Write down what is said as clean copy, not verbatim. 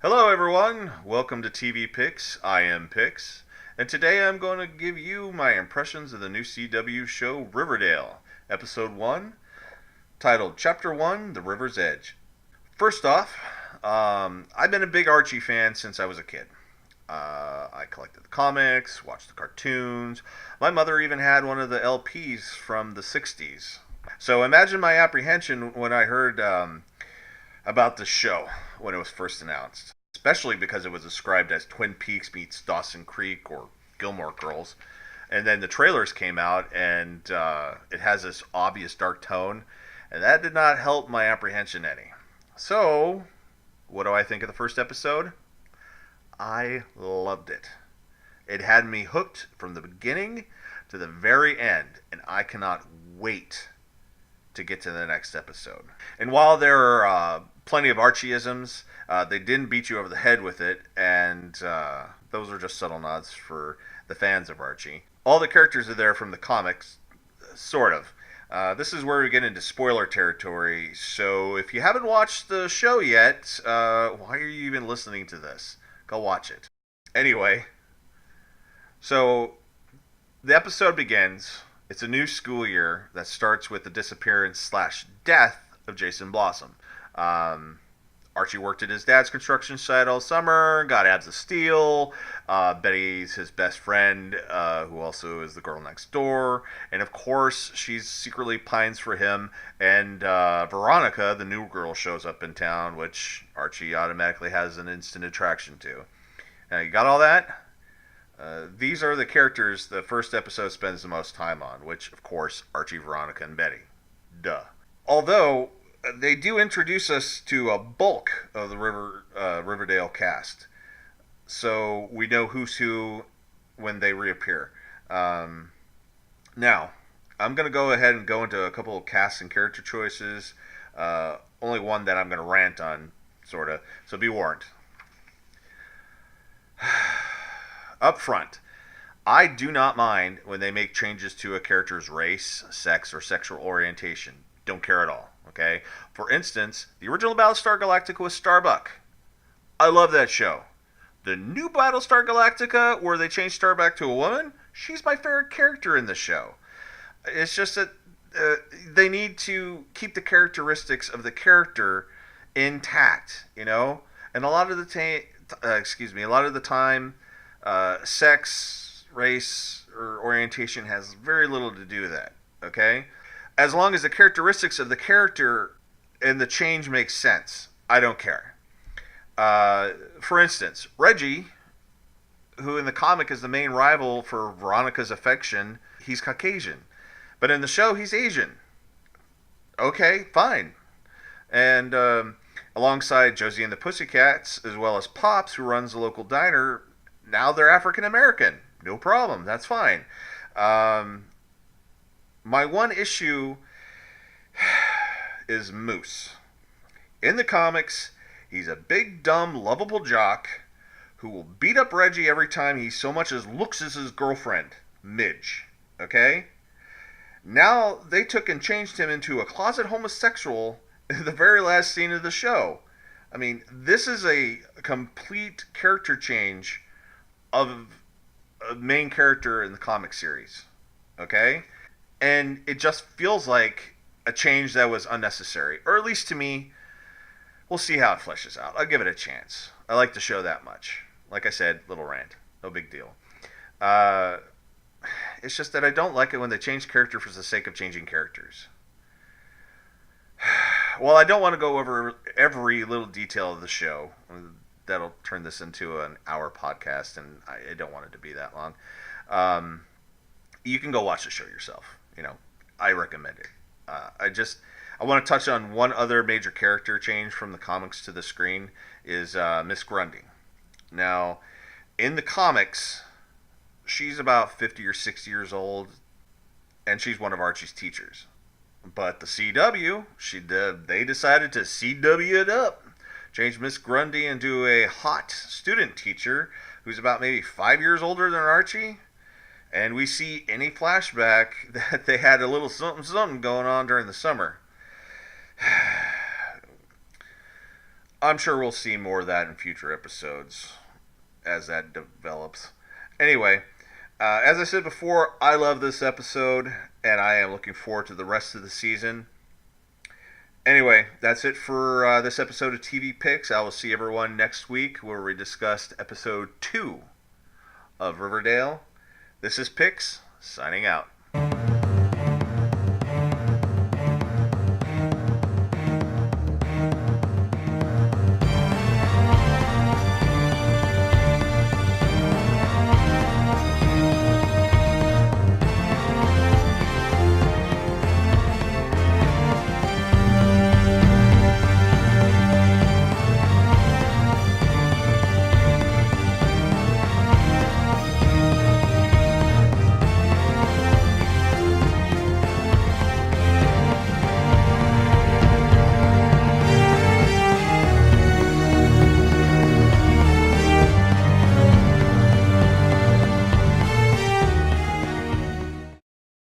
Hello, everyone. Welcome to TV Pix. I am Pix, and today I'm going to give you my impressions of the new CW show Riverdale, Episode 1, titled Chapter 1 The River's Edge. First off, I've been a big Archie fan since I was a kid. I collected the comics, watched the cartoons. My mother even had one of the LPs from the 60s. So imagine my apprehension when I heard about the show when it was first announced, especially because it was described as Twin Peaks meets Dawson Creek or Gilmore Girls. And then the trailers came out, and it has this obvious dark tone, and that did not help my apprehension any. So, what do I think of the first episode? I loved it. It had me hooked from the beginning to the very end, and I cannot wait to get to the next episode. And while there are plenty of Archieisms, they didn't beat you over the head with it, and those are just subtle nods for the fans of Archie. All the characters are there from the comics, sort of. This is where we get into spoiler territory, so if you haven't watched the show yet, why are you even listening to this? Go watch it. Anyway, so the episode begins. It's a new school year that starts with the disappearance slash death of Jason Blossom. Archie worked at his dad's construction site all summer, got abs of steel. Betty's his best friend, who also is the girl next door. And of course, she secretly pines for him. And Veronica, the new girl, shows up in town, which Archie automatically has an instant attraction to. Now, you got all that? These are the characters the first episode spends the most time on, which, of course, Archie, Veronica, and Betty. Duh. Although, they do introduce us to a bulk of the Riverdale cast. So we know who's who when they reappear. Now, I'm going to go ahead and go into a couple of cast and character choices. Only one that I'm going to rant on, sort of. So be warned. Up front, I do not mind when they make changes to a character's race, sex, or sexual orientation. Don't care at all, okay? For instance, the original Battlestar Galactica was Starbuck. I love that show. The new Battlestar Galactica, where they changed Starbuck to a woman, she's my favorite character in the show. It's just that they need to keep the characteristics of the character intact, you know? And a lot of the time, sex, race, or orientation has very little to do with that, okay? As long as the characteristics of the character and the change makes sense, I don't care. For instance, Reggie, who in the comic is the main rival for Veronica's affection, he's Caucasian. But in the show, he's Asian. Okay, fine. And alongside Josie and the Pussycats, as well as Pops, who runs the local diner, now they're African American. No problem. That's fine. My one issue is Moose. In the comics, he's a big, dumb, lovable jock who will beat up Reggie every time he so much as looks at his girlfriend, Midge. Okay? Now they took and changed him into a closet homosexual in the very last scene of the show. I mean, this is a complete character change of a main character in the comic series. Okay? And it just feels like a change that was unnecessary. Or at least to me, we'll see how it fleshes out. I'll give it a chance. I like the show that much. Like I said, little rant. No big deal. It's just that I don't like it when they change character for the sake of changing characters. Well, I don't want to go over every little detail of the show. That'll turn this into an hour podcast, and I don't want it to be that long. You can go watch the show yourself. You know, I recommend it. I want to touch on one other major character change from the comics to the screen is Miss Grundy. Now, in the comics, she's about 50 or 60 years old, and she's one of Archie's teachers. But the CW, they decided to CW it up. Changed Miss Grundy into a hot student teacher who's about maybe 5 years older than Archie. And we see any flashback that they had a little something going on during the summer. I'm sure we'll see more of that in future episodes as that develops. Anyway, as I said before, I love this episode, and I am looking forward to the rest of the season. Anyway, that's it for this episode of TV Picks. I will see everyone next week where we discussed episode 2 of Riverdale. This is Pix, signing out.